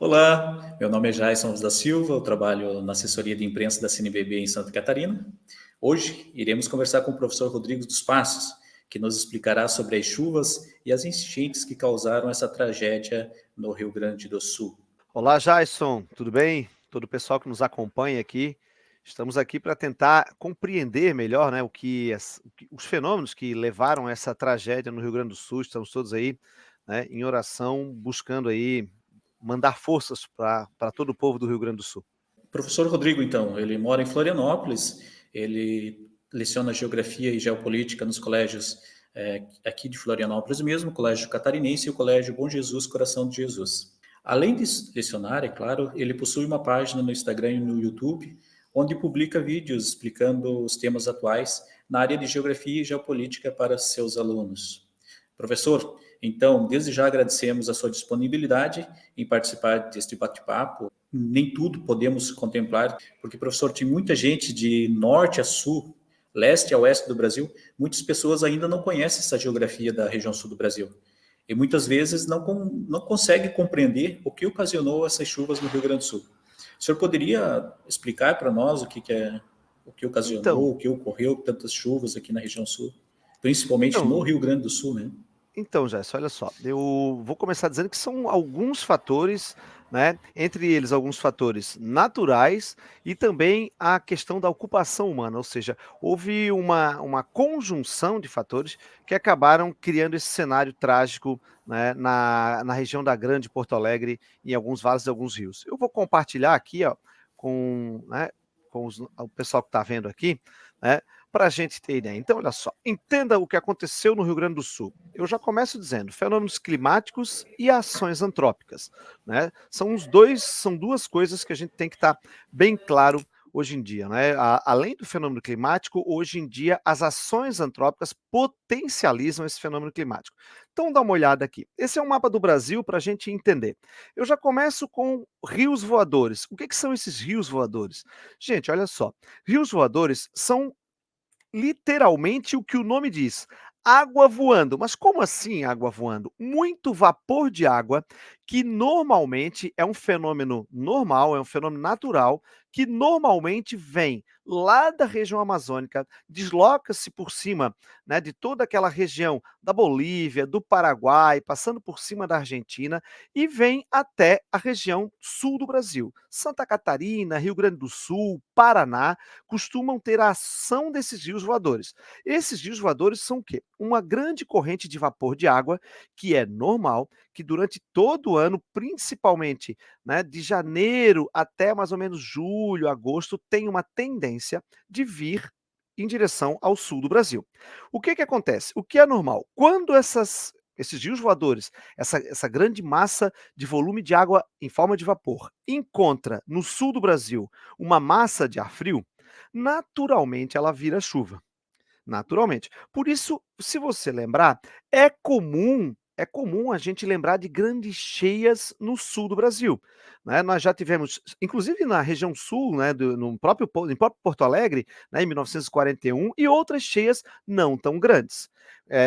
Olá, meu nome é Jason da Silva, eu trabalho na assessoria de imprensa da CNBB em Santa Catarina. Hoje iremos conversar com o professor Rodrigo dos Passos, que nos explicará sobre as chuvas e as enchentes que causaram essa tragédia no Rio Grande do Sul. Olá, Jason, tudo bem? Todo o pessoal que nos acompanha aqui. Estamos aqui para tentar compreender melhor, né, os fenômenos que levaram a essa tragédia no Rio Grande do Sul. Estamos todos aí, né, em oração, buscando aí mandar forças para todo o povo do Rio Grande do Sul. Professor Rodrigo, então, ele mora em Florianópolis, ele leciona geografia e geopolítica nos colégios aqui de Florianópolis mesmo, o Colégio Catarinense e o Colégio Bom Jesus Coração de Jesus. Além de lecionar, é claro, ele possui uma página no Instagram e no YouTube, onde publica vídeos explicando os temas atuais na área de geografia e geopolítica para seus alunos. Professor, então, desde já agradecemos a sua disponibilidade em participar deste bate-papo. Nem tudo podemos contemplar, porque, professor, tem muita gente de norte a sul, leste a oeste do Brasil, muitas pessoas ainda não conhecem essa geografia da região sul do Brasil. E muitas vezes não consegue compreender o que ocasionou essas chuvas no Rio Grande do Sul. O senhor poderia explicar para nós o que Então, ocasionou, o que ocorreu tantas chuvas aqui na região sul, principalmente no então, Rio Grande do Sul, né? Então, Jéssica, olha só, eu vou começar dizendo que são alguns fatores, né? Entre eles, alguns fatores naturais e também a questão da ocupação humana, ou seja, houve uma conjunção de fatores que acabaram criando esse cenário trágico, né, na região da Grande Porto Alegre, em alguns vales e alguns rios. Eu vou compartilhar aqui, ó, com o pessoal que está vendo aqui, né? Para a gente ter ideia. Então, olha só, entenda o que aconteceu no Rio Grande do Sul. Eu já começo dizendo fenômenos climáticos e ações antrópicas, né? São duas coisas que a gente tem que estar bem claro hoje em dia, né? Além do fenômeno climático, hoje em dia as ações antrópicas potencializam esse fenômeno climático. Então, dá uma olhada aqui. Esse é um mapa do Brasil para a gente entender. Eu já começo com rios voadores. O que são esses rios voadores? Gente, olha só. Rios voadores são literalmente o que o nome diz, água voando. Mas como assim água voando? Muito vapor de água, que normalmente é um fenômeno normal, é um fenômeno natural, que normalmente vem lá da região amazônica, desloca-se por cima, né, de toda aquela região da Bolívia, do Paraguai, passando por cima da Argentina e vem até a região sul do Brasil. Santa Catarina, Rio Grande do Sul, Paraná, costumam ter a ação desses rios voadores. Esses rios voadores são o quê? Uma grande corrente de vapor de água, que é normal, que durante todo o ano, principalmente, né, de janeiro até mais ou menos julho, agosto, tem uma tendência de vir em direção ao sul do Brasil. O que acontece? O que é normal? Quando esses rios voadores, essa grande massa de volume de água em forma de vapor, encontra no sul do Brasil uma massa de ar frio, naturalmente ela vira chuva. Naturalmente. Por isso, se você lembrar, é comum a gente lembrar de grandes cheias no sul do Brasil, né? Nós já tivemos, inclusive na região sul, né, em próprio Porto Alegre, né, em 1941, e outras cheias não tão grandes.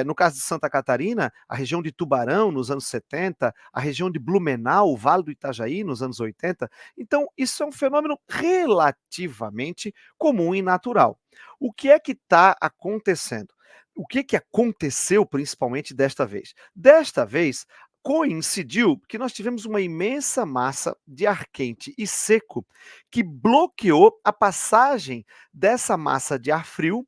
No caso de Santa Catarina, a região de Tubarão, nos anos 70, a região de Blumenau, o Vale do Itajaí, nos anos 80. Então, isso é um fenômeno relativamente comum e natural. O que é que está acontecendo? O que aconteceu principalmente desta vez? Desta vez, coincidiu que nós tivemos uma imensa massa de ar quente e seco que bloqueou a passagem dessa massa de ar frio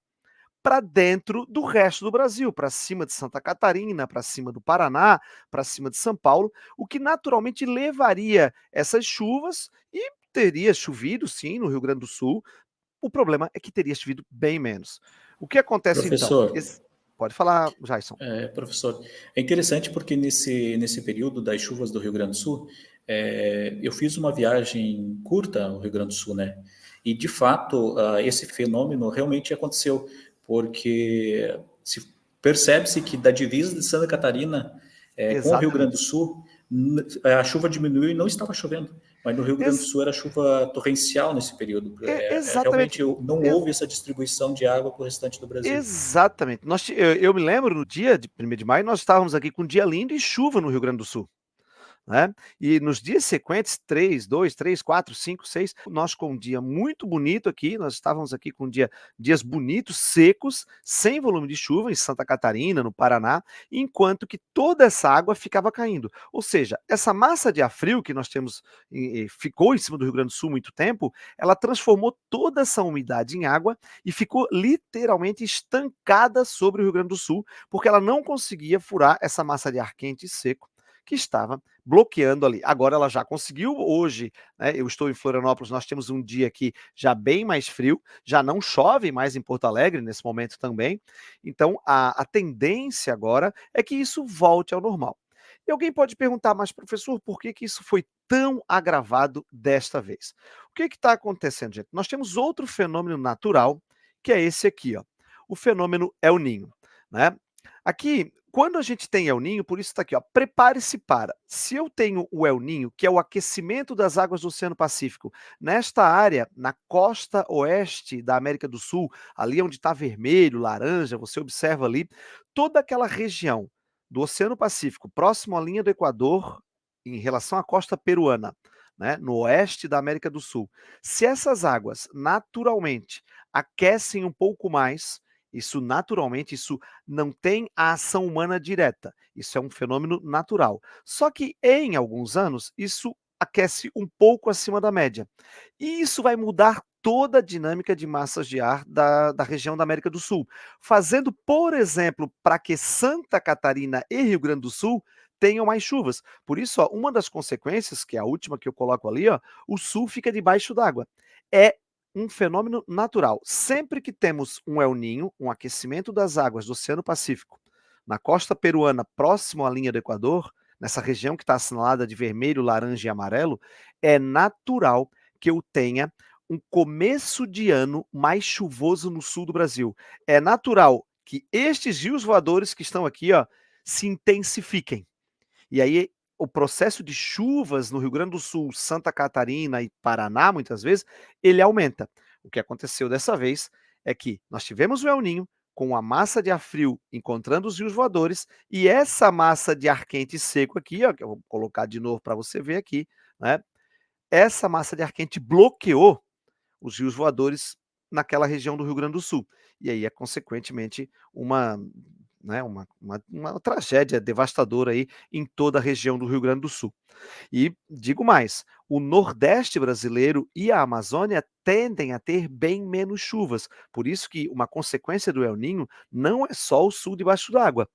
para dentro do resto do Brasil, para cima de Santa Catarina, para cima do Paraná, para cima de São Paulo, o que naturalmente levaria essas chuvas e teria chovido sim no Rio Grande do Sul. O problema é que teria chovido bem menos. O que acontece então? Professor, Pode falar, Jason. professor, é interessante porque nesse período das chuvas do Rio Grande do Sul, eu fiz uma viagem curta ao Rio Grande do Sul, né? E, de fato, esse fenômeno realmente aconteceu, porque percebe-se que da divisa de Santa Catarina com o Rio Grande do Exatamente. Sul, a chuva diminuiu e não estava chovendo. Mas no Rio Grande do Ex Sul era chuva torrencial nesse período. exatamente. Realmente não Ex houve essa distribuição de água para o restante do Brasil. exatamente. Eu me lembro no dia de 1º de maio, nós estávamos aqui com um dia lindo e chuva no Rio Grande do Sul. né? E nos dias sequentes, 3, 2, 3, 4, 5, 6, nós com um dia muito bonito aqui, nós estávamos aqui com dias bonitos, secos, sem volume de chuva em Santa Catarina, no Paraná, enquanto que toda essa água ficava caindo. Ou seja, essa massa de ar frio que nós temos, ficou em cima do Rio Grande do Sul muito tempo, ela transformou toda essa umidade em água e ficou literalmente estancada sobre o Rio Grande do Sul, porque ela não conseguia furar essa massa de ar quente e seco que estava bloqueando ali. Agora ela já conseguiu, hoje, né, eu estou em Florianópolis, nós temos um dia aqui já bem mais frio, já não chove mais em Porto Alegre nesse momento também, então a tendência agora é que isso volte ao normal. E alguém pode perguntar, mas professor, por que que isso foi tão agravado desta vez? O que está acontecendo, gente? Nós temos outro fenômeno natural, que é esse aqui, ó, o fenômeno El Ninho, né? Aqui, quando a gente tem El Ninho, por isso está aqui, ó, prepare-se para. Se eu tenho o El Ninho, que é o aquecimento das águas do Oceano Pacífico, nesta área, na costa oeste da América do Sul, ali onde está vermelho, laranja, você observa ali, toda aquela região do Oceano Pacífico, próximo à linha do Equador, em relação à costa peruana, né, no oeste da América do Sul. Se essas águas naturalmente aquecem um pouco mais, isso naturalmente, isso não tem a ação humana direta, isso é um fenômeno natural. Só que em alguns anos, isso aquece um pouco acima da média. E isso vai mudar toda a dinâmica de massas de ar da região da América do Sul, fazendo, por exemplo, para que Santa Catarina e Rio Grande do Sul tenham mais chuvas. Por isso, ó, uma das consequências, que é a última que eu coloco ali, ó, o sul fica debaixo d'água. É um fenômeno natural. Sempre que temos um El Ninho, um aquecimento das águas do Oceano Pacífico, na costa peruana, próximo à linha do Equador, nessa região que está assinalada de vermelho, laranja e amarelo, é natural que eu tenha um começo de ano mais chuvoso no sul do Brasil. É natural que estes rios voadores que estão aqui, ó, se intensifiquem. E aí o processo de chuvas no Rio Grande do Sul, Santa Catarina e Paraná, muitas vezes, ele aumenta. O que aconteceu dessa vez é que nós tivemos o El Ninho com a massa de ar frio encontrando os rios voadores e essa massa de ar quente e seco aqui, ó, que eu vou colocar de novo para você ver aqui, né? Essa massa de ar quente bloqueou os rios voadores naquela região do Rio Grande do Sul. E aí é, consequentemente, uma, né, uma tragédia devastadora aí em toda a região do Rio Grande do Sul. E digo mais, o Nordeste brasileiro e a Amazônia tendem a ter bem menos chuvas. Por isso que uma consequência do El Ninho não é só o sul debaixo d'água.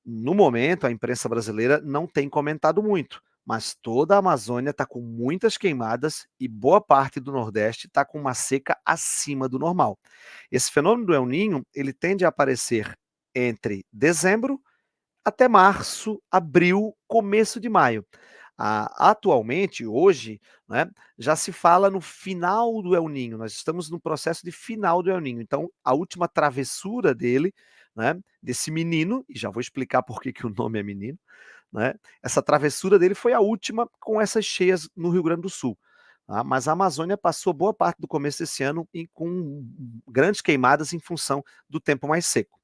No momento, a imprensa brasileira não tem comentado muito, mas toda a Amazônia está com muitas queimadas e boa parte do Nordeste está com uma seca acima do normal. Esse fenômeno do El Ninho, ele tende a aparecer entre dezembro até março, abril, começo de maio. Atualmente, hoje, né, já se fala no final do El Ninho, nós estamos no processo de final do El Ninho. Então, a última travessura dele, né, desse menino, e já vou explicar por que o nome é menino, né, essa travessura dele foi a última com essas cheias no Rio Grande do Sul. Tá? Mas a Amazônia passou boa parte do começo desse ano com grandes queimadas em função do tempo mais seco.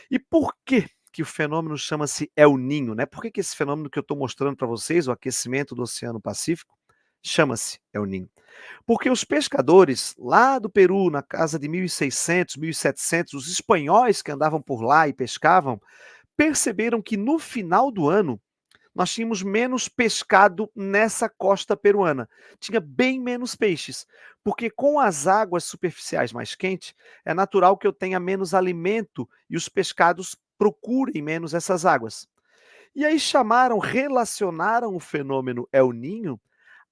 E por que o fenômeno chama-se El Ninho, né? Por que esse fenômeno que eu estou mostrando para vocês, o aquecimento do Oceano Pacífico, chama-se El Ninho? Porque os pescadores lá do Peru, na casa de 1600, 1700, os espanhóis que andavam por lá e pescavam, perceberam que no final do ano nós tínhamos menos pescado nessa costa peruana. Tinha bem menos peixes, porque com as águas superficiais mais quentes, é natural que eu tenha menos alimento e os pescados procurem menos essas águas. E aí relacionaram o fenômeno El Ninho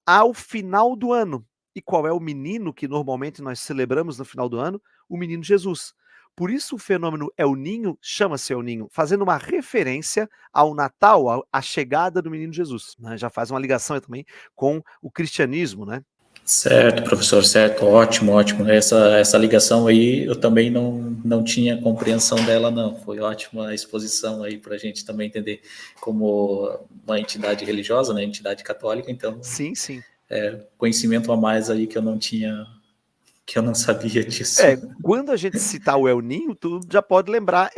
ao final do ano. E qual é o menino que normalmente nós celebramos no final do ano? O menino Jesus. Por isso o fenômeno El Ninho chama-se El Ninho, fazendo uma referência ao Natal, à chegada do menino Jesus. Né? Já faz uma ligação também com o cristianismo, né? Certo, professor, certo, ótimo, ótimo. Essa ligação aí eu também não tinha compreensão dela, não. Foi ótima a exposição aí para a gente também entender como uma entidade religiosa, né, entidade católica, então Sim, sim. conhecimento a mais aí que que eu não sabia disso. Quando a gente citar o El Ninho, tu já pode lembrar,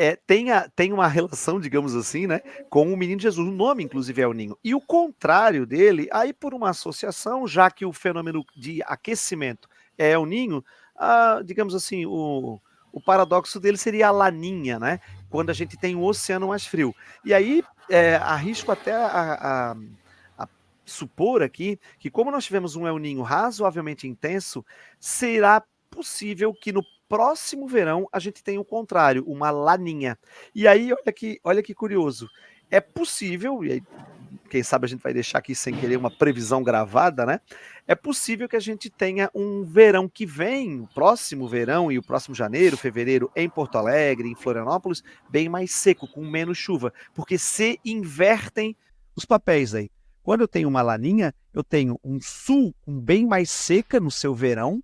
tem uma relação, digamos assim, né, com o menino Jesus, o nome inclusive é El Ninho. E o contrário dele, aí por uma associação, já que o fenômeno de aquecimento é El Ninho, digamos assim, o paradoxo dele seria a Laninha, né, quando a gente tem um oceano mais frio. E aí arrisco até a supor aqui que, como nós tivemos um El Ninho razoavelmente intenso, será possível que no próximo verão a gente tenha o contrário, uma laninha. E aí, olha que curioso. É possível, e aí, quem sabe a gente vai deixar aqui sem querer uma previsão gravada, né? É possível que a gente tenha um verão que vem, o próximo verão e o próximo janeiro, fevereiro, em Porto Alegre, em Florianópolis, bem mais seco, com menos chuva, porque se invertem os papéis aí. Quando eu tenho uma laninha, eu tenho um sul com bem mais seca no seu verão,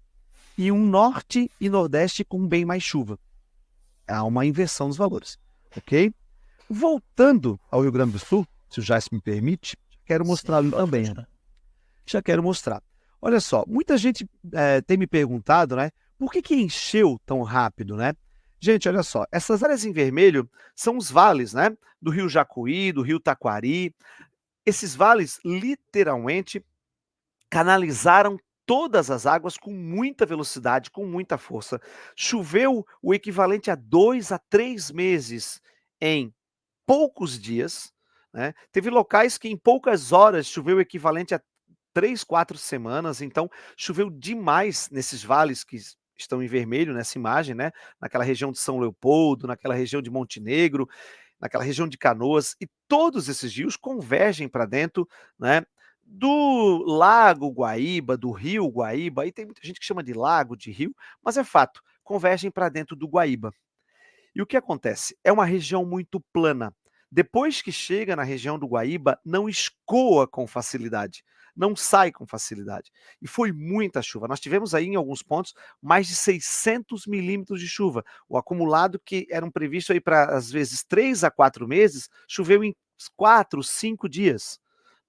e um norte e nordeste com bem mais chuva. Há uma inversão dos valores, ok? Voltando ao Rio Grande do Sul, se o Jace me permite, quero mostrar também. Já quero mostrar. Olha só, muita gente tem me perguntado, né? Por que encheu tão rápido, né? Gente, olha só, essas áreas em vermelho são os vales, né? Do Rio Jacuí, do Rio Taquari. Esses vales, literalmente, canalizaram todas as águas com muita velocidade, com muita força. Choveu o equivalente a 2 a 3 meses em poucos dias, né? Teve locais que em poucas horas choveu o equivalente a 3, 4 semanas, então choveu demais nesses vales que estão em vermelho nessa imagem, né? Naquela região de São Leopoldo, naquela região de Montenegro, naquela região de Canoas, e todos esses rios convergem para dentro, né, do Lago Guaíba, do Rio Guaíba, aí tem muita gente que chama de lago, de rio, mas é fato, convergem para dentro do Guaíba. E o que acontece? É uma região muito plana. Depois que chega na região do Guaíba, não escoa com facilidade, não sai com facilidade. E foi muita chuva. Nós tivemos aí, em alguns pontos, mais de 600 milímetros de chuva. O acumulado que eram previsto aí para, às vezes, 3 a 4 meses, choveu em 4, 5 dias.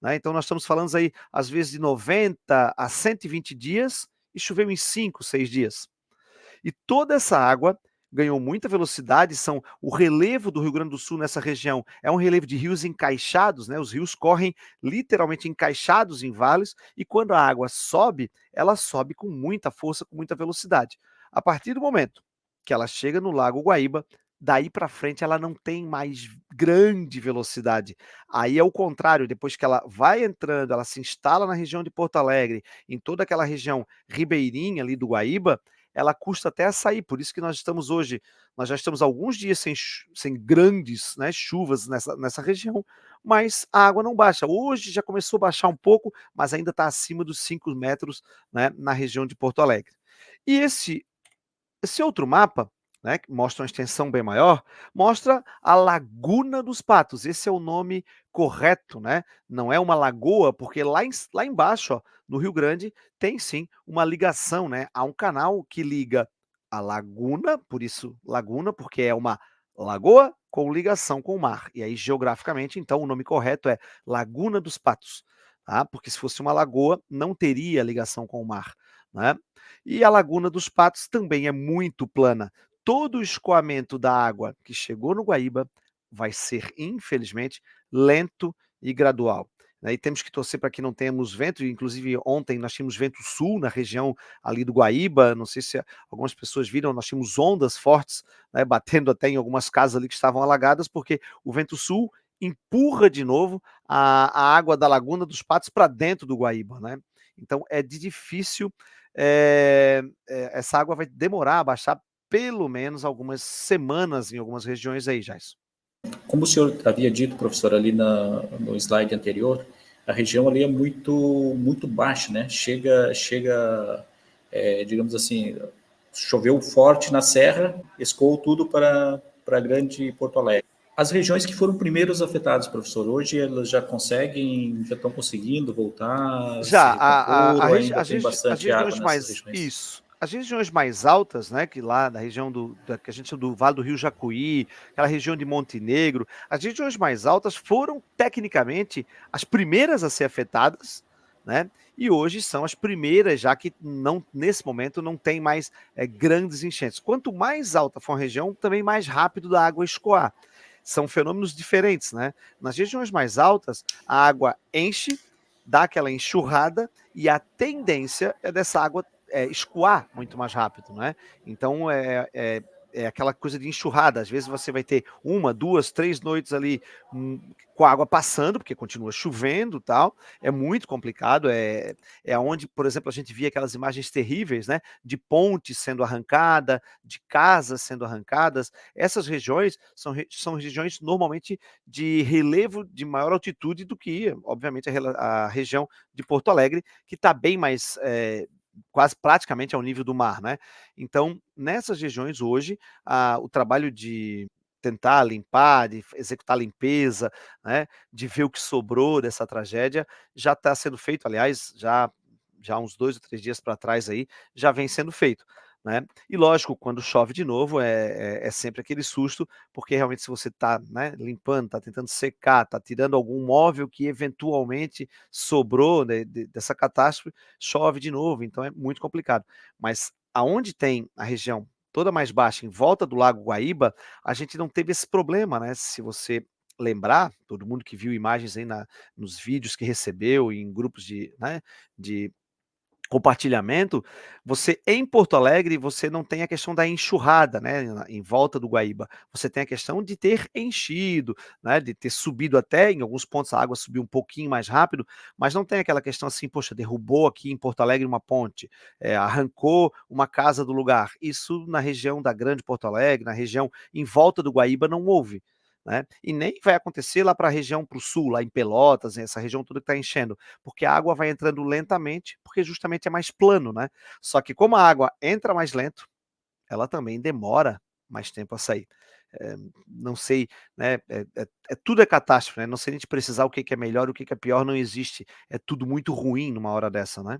Né? Então, nós estamos falando aí, às vezes, de 90 a 120 dias e choveu em 5, 6 dias. E toda essa água ganhou muita velocidade, o relevo do Rio Grande do Sul nessa região é um relevo de rios encaixados, né? Os rios correm literalmente encaixados em vales, e quando a água sobe, ela sobe com muita força, com muita velocidade. A partir do momento que ela chega no Lago Guaíba, daí para frente ela não tem mais grande velocidade. Aí é o contrário, depois que ela vai entrando, ela se instala na região de Porto Alegre, em toda aquela região ribeirinha ali do Guaíba, ela custa até a sair, por isso que nós já estamos alguns dias sem grandes, né, chuvas nessa região, mas a água não baixa. Hoje já começou a baixar um pouco, mas ainda está acima dos 5 metros, né, na região de Porto Alegre. E esse outro mapa, né, que mostra uma extensão bem maior, mostra a Laguna dos Patos. Esse é o nome correto, né? Não é uma lagoa, porque lá embaixo, ó, no Rio Grande, tem sim uma ligação, né? Há um canal que liga a laguna, por isso laguna, porque é uma lagoa com ligação com o mar. E aí, geograficamente, então, o nome correto é Laguna dos Patos, tá? Porque se fosse uma lagoa, não teria ligação com o mar, né? E a Laguna dos Patos também é muito plana. Todo o escoamento da água que chegou no Guaíba vai ser, infelizmente, lento e gradual. E temos que torcer para que não tenhamos vento, inclusive ontem nós tínhamos vento sul na região ali do Guaíba, não sei se algumas pessoas viram, nós tínhamos ondas fortes, né, batendo até em algumas casas ali que estavam alagadas, porque o vento sul empurra de novo a água da Laguna dos Patos para dentro do Guaíba, né? Então é de difícil, essa água vai demorar a baixar pelo menos algumas semanas em algumas regiões aí, Jais. Como o senhor havia dito, professor, ali no slide anterior, a região ali é muito baixa, né? Chega, digamos assim, choveu forte na serra, escoou tudo para a grande Porto Alegre. As regiões que foram primeiros afetadas, professor, hoje elas já estão conseguindo voltar, se Já, recompor, ou ainda tem as bastante água regiões nessas mais. regiões? Isso. As regiões mais altas, né, que lá na região que a gente chama do Vale do Rio Jacuí, aquela região de Montenegro, as regiões mais altas foram, tecnicamente, as primeiras a ser afetadas, né? E hoje são as primeiras, já que não, nesse momento não tem mais grandes enchentes. Quanto mais alta for a região, também mais rápido a água escoar. São fenômenos diferentes, né? Nas regiões mais altas, a água enche, dá aquela enxurrada, e a tendência é dessa água escoar muito mais rápido, né? Então é aquela coisa de enxurrada. Às vezes você vai ter 1, 2, 3 noites ali com a água passando, porque continua chovendo e tal. É muito complicado. É onde, por exemplo, a gente via aquelas imagens terríveis, né? De pontes sendo arrancada, de casas sendo arrancadas. Essas regiões são regiões normalmente de relevo de maior altitude do que, obviamente, a região de Porto Alegre, que está bem mais quase praticamente ao nível do mar, né? Então, nessas regiões hoje, o trabalho de tentar limpar, de executar limpeza, né, de ver o que sobrou dessa tragédia, já está sendo feito, aliás, já uns 2 ou 3 dias para trás aí, já vem sendo feito, né? E lógico, quando chove de novo, é sempre aquele susto, porque realmente se você está, né, limpando, está tentando secar, está tirando algum móvel que eventualmente sobrou, né, dessa catástrofe, chove de novo, então é muito complicado. Mas aonde tem a região toda mais baixa, em volta do Lago Guaíba, a gente não teve esse problema, né? Se você lembrar, todo mundo que viu imagens aí nos vídeos que recebeu, em grupos né, de compartilhamento, você em Porto Alegre, você não tem a questão da enxurrada, né, em volta do Guaíba. Você tem a questão de ter enchido, né, de ter subido até, em alguns pontos a água subiu um pouquinho mais rápido, mas não tem aquela questão assim, poxa, derrubou aqui em Porto Alegre uma ponte, arrancou uma casa do lugar. Isso na região da Grande Porto Alegre, na região em volta do Guaíba não houve. Né? E nem vai acontecer lá para a região, para o sul, lá em Pelotas, essa região toda que está enchendo, porque a água vai entrando lentamente, porque justamente é mais plano, né? Só que como a água entra mais lento, ela também demora mais tempo a sair. Não sei, né? Tudo é catástrofe, né? Não sei nem te precisar o que é melhor, o que é pior, não existe. É tudo muito ruim numa hora dessa, né?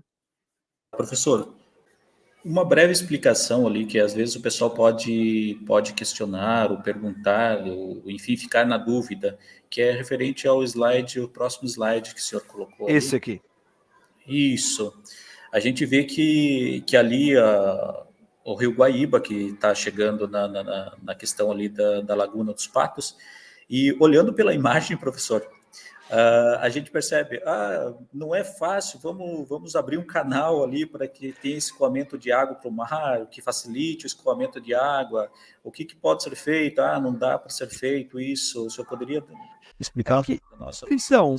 Professor, uma breve explicação ali, que às vezes o pessoal pode questionar ou perguntar, ou enfim, ficar na dúvida, que é referente ao slide, o próximo slide que o senhor colocou Esse ali. aqui. Isso. A gente vê que ali o Rio Guaíba, que está chegando na questão ali da Laguna dos Patos, e olhando pela imagem, professor, a gente percebe, não é fácil, vamos abrir um canal ali para que tenha escoamento de água para o mar, que facilite o escoamento de água, o que pode ser feito? Não dá para ser feito isso, o senhor poderia explicar Aqui, para nós? então,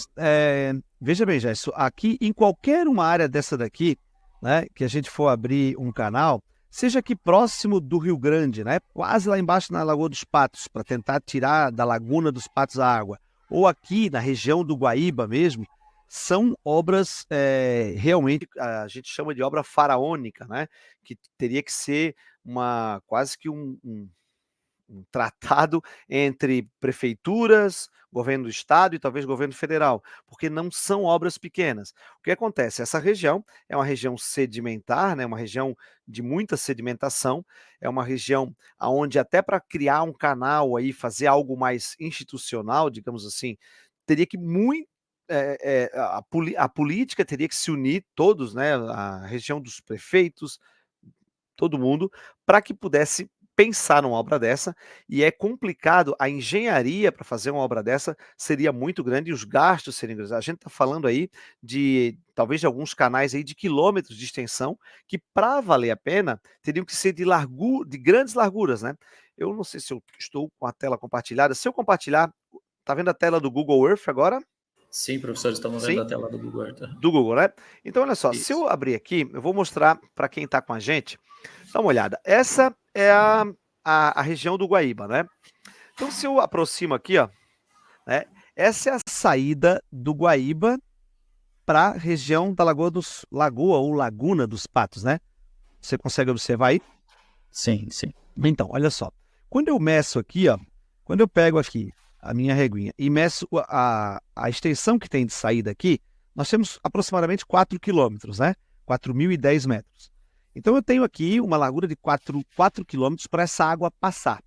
veja bem, Gerson, aqui em qualquer uma área dessa daqui, né, que a gente for abrir um canal, seja aqui próximo do Rio Grande, né, quase lá embaixo na Lagoa dos Patos, para tentar tirar da Laguna dos Patos a água, ou aqui na região do Guaíba mesmo, são obras realmente, A gente chama de obra faraônica, né? Que teria que ser quase que um tratado entre prefeituras, governo do estado e talvez governo federal, porque não são obras pequenas. O que acontece? Essa região é uma região sedimentar, né, uma região de muita sedimentação, é uma região onde até para criar um canal aí, fazer algo mais institucional, digamos assim, teria que muito a política teria que se unir todos, né, a região dos prefeitos, todo mundo, para que pudesse pensar numa obra dessa, e é complicado, a engenharia para fazer uma obra dessa seria muito grande e os gastos seriam grandes. A gente está falando aí de talvez de alguns canais aí de quilômetros de extensão que para valer a pena teriam que ser de grandes larguras, né? Eu não sei se eu estou com a tela compartilhada. Se eu compartilhar, tá vendo a tela do Google Earth agora? Sim, professor, estamos vendo Sim? a tela do Google Earth. Do Google, né? Então, olha só, se Isso. eu abrir aqui, eu vou mostrar para quem está com a gente. Dá uma olhada. Essa é a região do Guaíba, né? Então, se eu aproximo aqui, ó, né? essa é a saída do Guaíba para a região da Lagoa ou Laguna dos Patos, né? Você consegue observar aí? Sim, sim. Então, olha só. Quando eu meço aqui, ó, quando eu pego aqui a minha reguinha e meço a extensão que tem de saída aqui, nós temos aproximadamente 4 quilômetros, né? 4.010 metros. Então, eu tenho aqui uma largura de 4 quilômetros para essa água passar.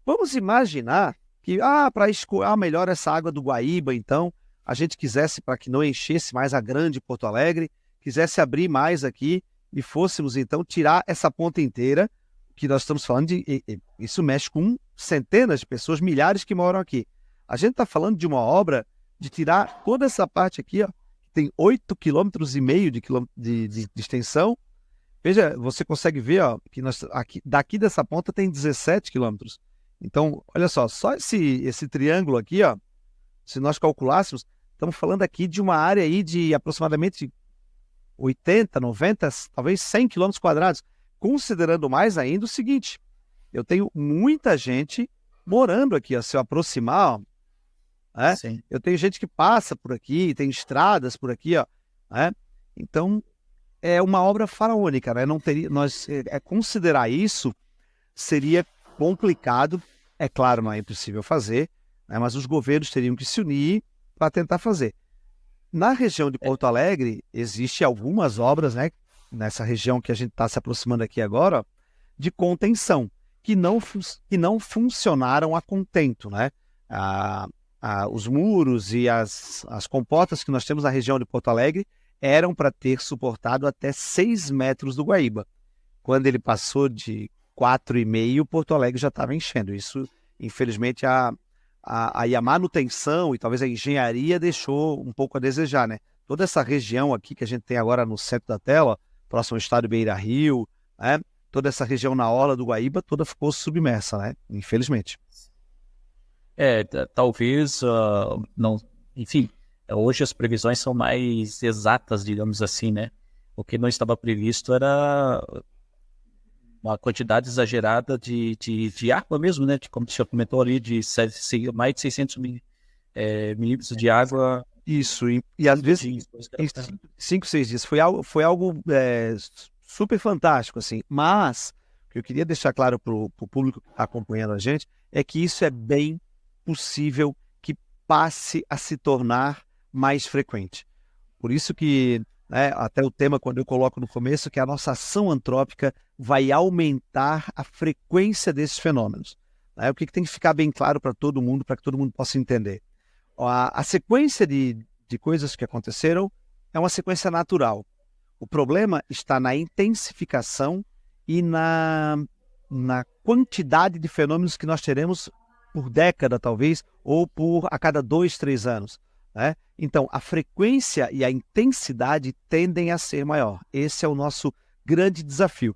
Vamos imaginar que, para escoar melhor essa água do Guaíba, então, a gente quisesse, para que não enchesse mais a grande Porto Alegre, quisesse abrir mais aqui e fôssemos, então, tirar essa ponta inteira, que nós estamos falando isso mexe com centenas de pessoas, milhares que moram aqui. A gente está falando de uma obra de tirar toda essa parte aqui, ó, que tem 8,5 km de extensão. Veja, você consegue ver, ó, que daqui dessa ponta tem 17 quilômetros. Então, olha só esse triângulo aqui, ó, se nós calculássemos, estamos falando aqui de uma área aí de aproximadamente 80, 90, talvez 100 quilômetros quadrados. Considerando mais ainda o seguinte, eu tenho muita gente morando aqui, ó, se eu aproximar, ó, eu tenho gente que passa por aqui, tem estradas por aqui, ó, então é uma obra faraônica, né? Não teria, considerar isso seria complicado, é claro, não é impossível fazer, né? Mas os governos teriam que se unir para tentar fazer. Na região de Porto Alegre, existem algumas obras, né, nessa região que a gente está se aproximando aqui agora, ó, de contenção, que não funcionaram a contento, né? Os muros e as comportas que nós temos na região de Porto Alegre eram para ter suportado até 6 metros do Guaíba. Quando ele passou de 4,5, Porto Alegre já estava enchendo. Isso, infelizmente, a manutenção e talvez a engenharia deixou um pouco a desejar, né? Toda essa região aqui que a gente tem agora no centro da tela, próximo ao estádio Beira-Rio, né? Toda essa região na orla do Guaíba, toda ficou submersa, né? Infelizmente. Talvez, não, enfim, hoje as previsões são mais exatas, digamos assim, né? O que não estava previsto era uma quantidade exagerada de água mesmo, né? Como o senhor comentou ali, mais de 600 milímetros de água. Isso, e às vezes em 5, 6 dias. Foi algo super fantástico, assim. Mas o que eu queria deixar claro para o público que está acompanhando a gente é que isso é bem possível que passe a se tornar mais frequente. Por isso que, né, até o tema, quando eu coloco no começo, que a nossa ação antrópica vai aumentar a frequência desses fenômenos. Né? O que tem que ficar bem claro para todo mundo, para que todo mundo possa entender. A sequência de coisas que aconteceram é uma sequência natural. O problema está na intensificação e na quantidade de fenômenos que nós teremos por década, talvez, ou a cada 2, 3 anos. Né? Então, a frequência e a intensidade tendem a ser maior. Esse é o nosso grande desafio.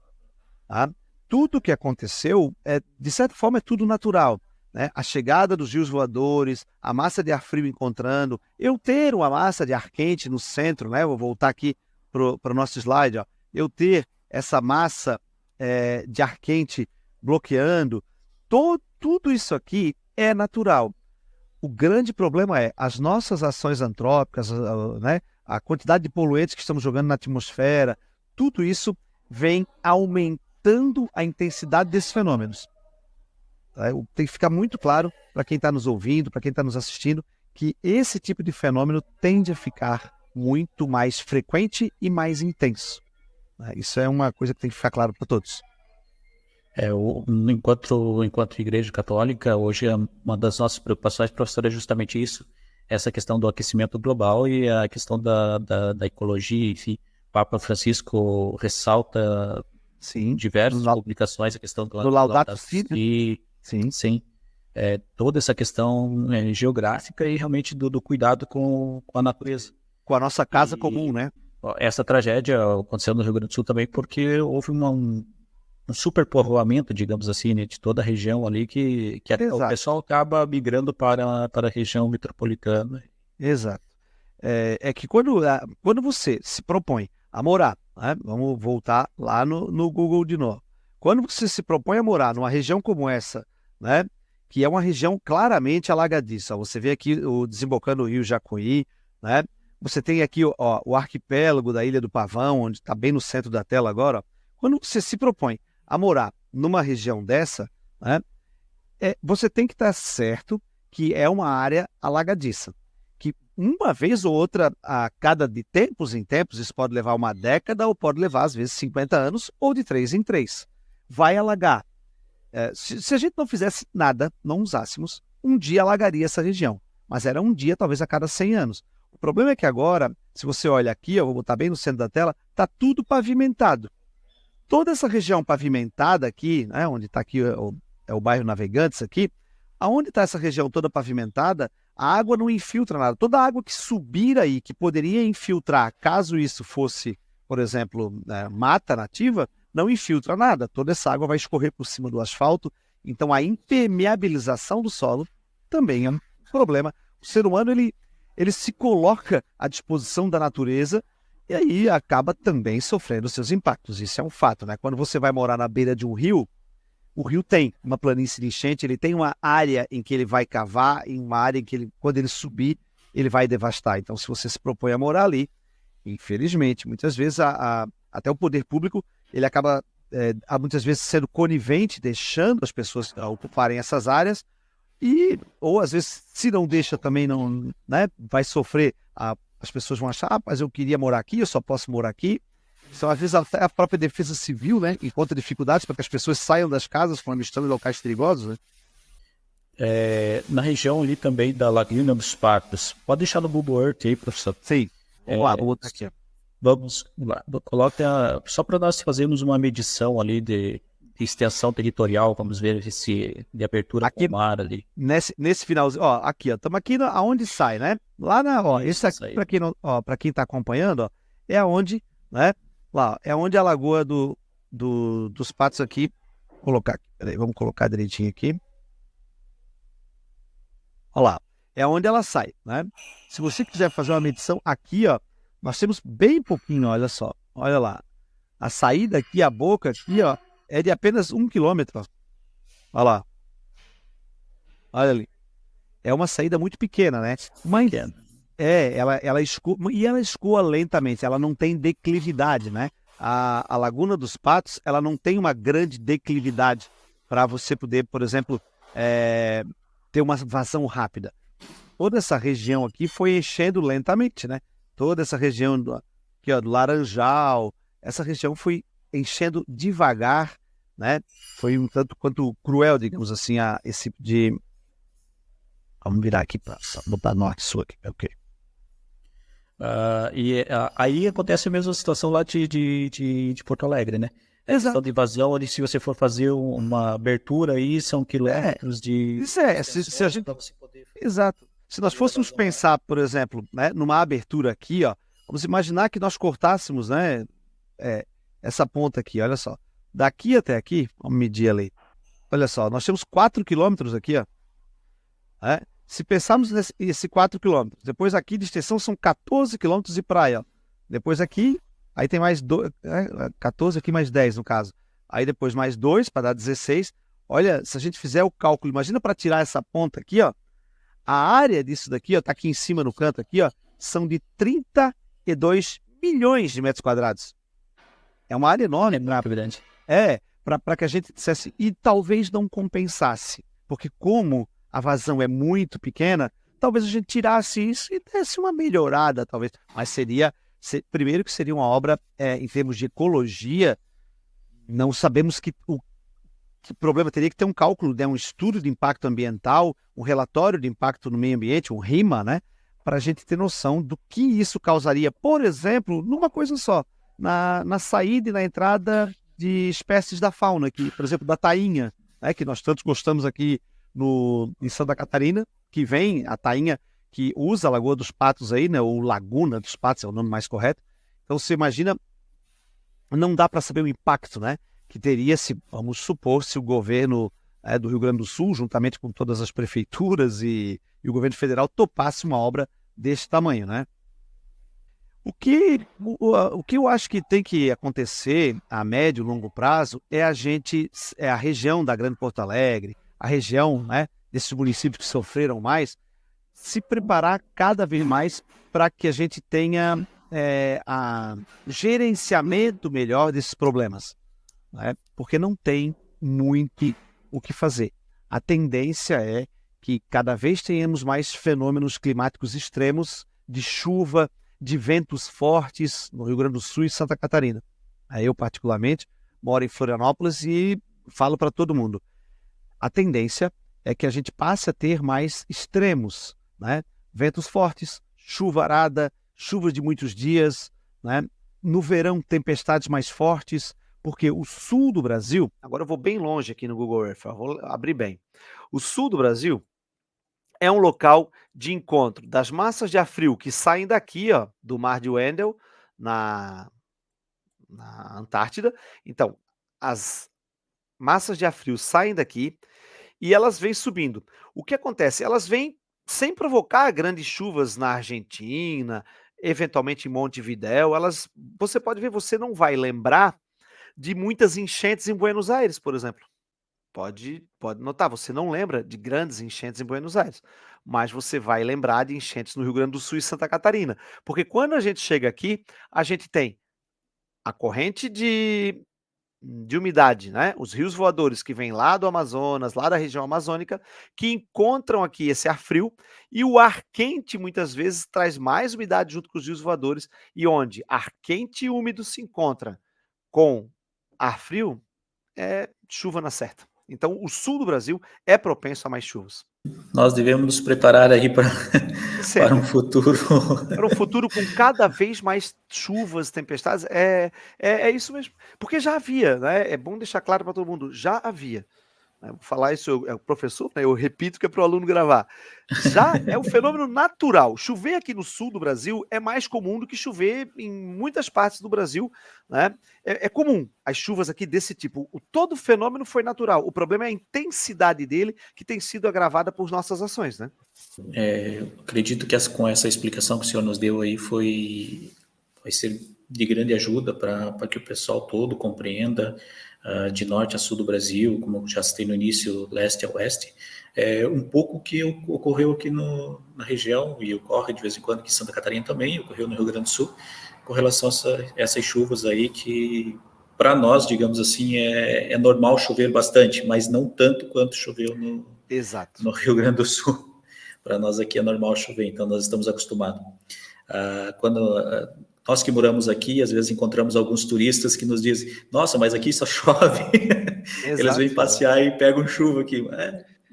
Tá? Tudo que aconteceu, de certa forma, é tudo natural. Né? A chegada dos rios voadores, a massa de ar frio encontrando, eu ter uma massa de ar quente no centro, né? Vou voltar aqui para o nosso slide, ó. Eu ter essa massa de ar quente bloqueando, tudo isso aqui é natural. O grande problema é as nossas ações antrópicas, né? A quantidade de poluentes que estamos jogando na atmosfera, tudo isso vem aumentando a intensidade desses fenômenos. Tem que ficar muito claro para quem está nos ouvindo, para quem está nos assistindo, que esse tipo de fenômeno tende a ficar muito mais frequente e mais intenso. Isso é uma coisa que tem que ficar claro para todos. Enquanto Igreja Católica, hoje uma das nossas preocupações, professor, é justamente isso, essa questão do aquecimento global e a questão da ecologia. Enfim, o Papa Francisco ressalta diversas publicações a questão do Laudato Si. Sim. Toda essa questão geográfica e realmente do cuidado com a natureza. Com a nossa casa comum, né? Essa tragédia aconteceu no Rio Grande do Sul também porque houve um superpovoamento, digamos assim, né, de toda a região ali que o pessoal acaba migrando para a região metropolitana. Exato. É que quando você se propõe a morar, né, vamos voltar lá no Google de novo. Quando você se propõe a morar numa região como essa, né, que é uma região claramente alagadiça, você vê aqui desembocando o rio Jacuí, né, você tem aqui o arquipélago da Ilha do Pavão, onde está bem no centro da tela agora. Ó. Quando você se propõe a morar numa região dessa, né, você tem que estar certo que é uma área alagadiça. Que uma vez ou outra, a cada de tempos em tempos, isso pode levar uma década ou pode levar, às vezes, 50 anos ou de 3 em 3. Vai alagar. Se a gente não fizesse nada, não usássemos, um dia alagaria essa região. mas era um dia talvez a cada 100 anos. O problema é que agora, se você olha aqui, eu vou botar bem no centro da tela, está tudo pavimentado. Toda essa região pavimentada aqui, né, onde está aqui é o bairro Navegantes aqui, aonde está essa região toda pavimentada, a água não infiltra nada. Toda a água que subir aí, que poderia infiltrar, caso isso fosse, por exemplo, mata nativa, não infiltra nada. Toda essa água vai escorrer por cima do asfalto. Então a impermeabilização do solo também é um problema. O ser humano ele se coloca à disposição da natureza e aí acaba também sofrendo seus impactos. Isso é um fato, né? Quando você vai morar na beira de um rio, o rio tem uma planície de enchente, ele tem uma área em que ele vai cavar e uma área em que quando ele subir, ele vai devastar. Então, se você se propõe a morar ali, infelizmente, muitas vezes até o poder público, ele acaba muitas vezes sendo conivente, deixando as pessoas ocuparem essas áreas, ou às vezes, se não deixa também, não, né, vai sofrer, as pessoas vão achar, mas eu queria morar aqui, eu só posso morar aqui. Então, às vezes, até a própria defesa civil, né, encontra dificuldades para que as pessoas saiam das casas quando estão em locais perigosos, né? Na região ali também da Laguna dos Patos, pode deixar no Google Earth aí, professor. Sim, vamos lá, vou botar aqui. Vamos lá, coloca só para nós fazermos uma medição ali de extensão territorial, vamos ver se de abertura aqui, com mar ali. Nesse finalzinho, ó, aqui, ó, estamos aqui aonde sai, né? Lá esse aqui, para quem está acompanhando, ó, é aonde, né? Lá, é onde a lagoa dos Patos aqui, vamos colocar direitinho aqui. Olha lá, é onde ela sai, né? Se você quiser fazer uma medição aqui, ó, nós temos bem pouquinho, olha só, olha lá. A saída aqui, a boca aqui, ó, é de apenas 1 quilômetro. Olha lá. Olha ali. É uma saída muito pequena, né? Mas ela escoa, e ela escoa lentamente, ela não tem declividade, né? A Laguna dos Patos, ela não tem uma grande declividade para você poder, por exemplo, ter uma vazão rápida. Toda essa região aqui foi enchendo lentamente, né? Toda essa região aqui, ó, do Laranjal, essa região foi enchendo devagar, né? Foi um tanto quanto cruel, digamos assim, esse tipo de... Vamos virar aqui para botar norte-sul aqui, ok. Aí acontece a mesma situação lá de Porto Alegre, né? Exato. Questão de invasão, ali, se você for fazer uma abertura aí, são quilômetros de... Isso se a gente... Exato. Se nós fôssemos pensar, por exemplo, né, numa abertura aqui, ó, vamos imaginar que nós cortássemos, né, essa ponta aqui, olha só. Daqui até aqui, vamos medir ali. Olha só, nós temos 4 quilômetros aqui, ó. Se pensarmos nesse 4 quilômetros, depois aqui de extensão são 14 quilômetros de praia. Ó. Depois aqui, aí tem mais 14, aqui mais 10 no caso. Aí depois mais 2 para dar 16. Olha, se a gente fizer o cálculo, imagina para tirar essa ponta aqui, ó. A área disso daqui, ó, tá aqui em cima no canto aqui, ó, são de 32 milhões de metros quadrados. É uma área enorme, grande. Para que a gente dissesse, e talvez não compensasse, porque como a vazão é muito pequena, talvez a gente tirasse isso e desse uma melhorada, talvez. Mas primeiro que seria uma obra, em termos de ecologia, não sabemos que problema teria que ter um cálculo, né, um estudo de impacto ambiental, um relatório de impacto no meio ambiente, um RIMA, né, para a gente ter noção do que isso causaria, por exemplo, numa coisa só, na saída e na entrada de espécies da fauna, aqui, por exemplo, da tainha, né, que nós tantos gostamos aqui em Santa Catarina, que vem a tainha que usa a Lagoa dos Patos aí, né, ou Laguna dos Patos é o nome mais correto. Então você imagina, não dá para saber o impacto, né, que teria se, vamos supor, se o governo do Rio Grande do Sul, juntamente com todas as prefeituras e o governo federal, topasse uma obra desse tamanho, né? O que eu acho que tem que acontecer a médio e longo prazo é a região da Grande Porto Alegre, a região, né, desses municípios que sofreram mais, se preparar cada vez mais para que a gente tenha gerenciamento melhor desses problemas, né? Porque não tem muito o que fazer. A tendência é que cada vez tenhamos mais fenômenos climáticos extremos, de chuva, de ventos fortes no Rio Grande do Sul e Santa Catarina. Eu, particularmente, moro em Florianópolis e falo para todo mundo. A tendência é que a gente passe a ter mais extremos né? Ventos fortes, chuva arada, chuva de muitos dias, né? No verão, tempestades mais fortes, porque o sul do Brasil, agora eu vou bem longe aqui no Google Earth, vou abrir bem. O sul do Brasil é um local de encontro das massas de ar frio que saem daqui, ó, do Mar de Wendel, na Antártida. Então, as massas de ar frio saem daqui e elas vêm subindo. O que acontece? Elas vêm sem provocar grandes chuvas na Argentina, eventualmente em Montevidéu. Você pode ver, você não vai lembrar de muitas enchentes em Buenos Aires, por exemplo. Pode notar, você não lembra de grandes enchentes em Buenos Aires, mas você vai lembrar de enchentes no Rio Grande do Sul e Santa Catarina. Porque quando a gente chega aqui, a gente tem a corrente de umidade, né? Os rios voadores que vêm lá do Amazonas, lá da região amazônica, que encontram aqui esse ar frio, e o ar quente muitas vezes traz mais umidade junto com os rios voadores, e onde ar quente e úmido se encontra com ar frio, é chuva na certa. Então, o sul do Brasil é propenso a mais chuvas. Nós devemos nos preparar aí para um futuro. Para um futuro com cada vez mais chuvas, tempestades, é isso mesmo. Porque já havia, né? É bom deixar claro para todo mundo, já havia. Vou falar isso, é o professor, né? Eu repito que é para o aluno gravar. Já é um fenômeno natural. Chover aqui no sul do Brasil é mais comum do que chover em muitas partes do Brasil, né? É comum as chuvas aqui desse tipo. Todo fenômeno foi natural. O problema é a intensidade dele, que tem sido agravada por nossas ações, né? Acredito que com essa explicação que o senhor nos deu aí vai ser de grande ajuda para que o pessoal todo compreenda, de norte a sul do Brasil, como já citei no início, leste a oeste, um pouco o que ocorreu aqui na região, e ocorre de vez em quando aqui em Santa Catarina também, ocorreu no Rio Grande do Sul, com relação a essas chuvas aí que, para nós, digamos assim, é normal chover bastante, mas não tanto quanto choveu no Rio Grande do Sul. Para nós aqui é normal chover, então nós estamos acostumados. Nós que moramos aqui, às vezes encontramos alguns turistas que nos dizem, nossa, mas aqui só chove. Eles vêm passear e pegam chuva aqui.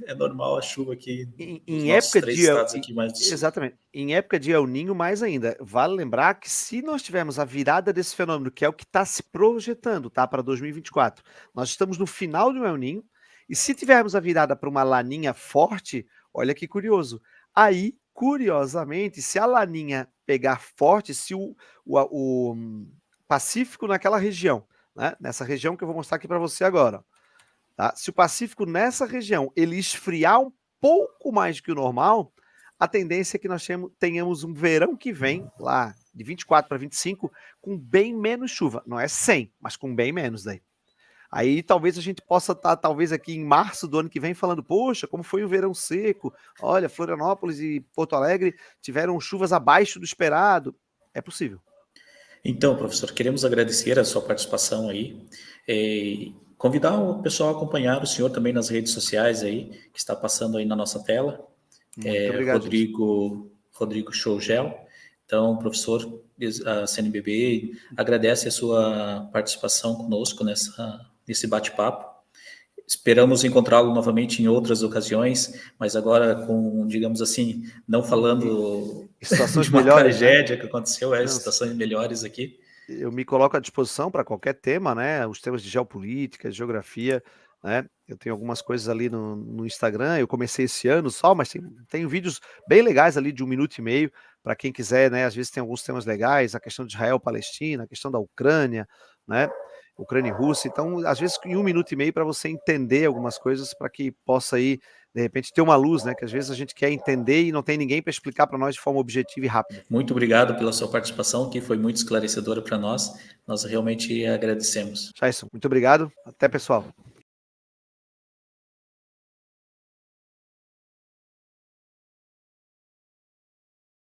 É normal a chuva aqui nos nossos três estados aqui mais do sul. Exatamente. Em época de El Niño, mais ainda. Vale lembrar que se nós tivermos a virada desse fenômeno, que é o que está se projetando, tá, para 2024, nós estamos no final do El Niño, e se tivermos a virada para uma laninha forte, olha que curioso, aí, curiosamente, se a laninha pegar forte, se o Pacífico naquela região, né, nessa região que eu vou mostrar aqui para você agora, tá? Se o Pacífico nessa região ele esfriar um pouco mais que o normal, a tendência é que nós tenhamos um verão que vem, lá de 24 para 25, com bem menos chuva. Não é 100, mas com bem menos daí. Aí talvez a gente possa estar, talvez aqui em março do ano que vem, falando, poxa, como foi um verão seco, olha, Florianópolis e Porto Alegre tiveram chuvas abaixo do esperado. É possível. Então, professor, queremos agradecer a sua participação aí, convidar o pessoal a acompanhar o senhor também nas redes sociais aí, que está passando aí na nossa tela. Muito obrigado, Rodrigo Schougel. Então, professor, a CNBB agradece a sua participação conosco nesse bate-papo. Esperamos encontrá-lo novamente em outras ocasiões, mas agora com, digamos assim, não falando situações de uma melhores, tragédia, né, que aconteceu, situações melhores aqui. Eu me coloco à disposição para qualquer tema, né? Os temas de geopolítica, de geografia, né? Eu tenho algumas coisas ali no Instagram, eu comecei esse ano só, mas tenho vídeos bem legais ali de 1 minuto e meio, para quem quiser, né? Às vezes tem alguns temas legais, a questão de Israel, Palestina, a questão da Ucrânia, né? Ucrânia e Rússia, então às vezes em 1 minuto e meio para você entender algumas coisas, para que possa aí, de repente, ter uma luz, né? Que às vezes a gente quer entender e não tem ninguém para explicar para nós de forma objetiva e rápida. Muito obrigado pela sua participação, que foi muito esclarecedora para nós. Nós realmente agradecemos. Jason, muito obrigado. Até, pessoal.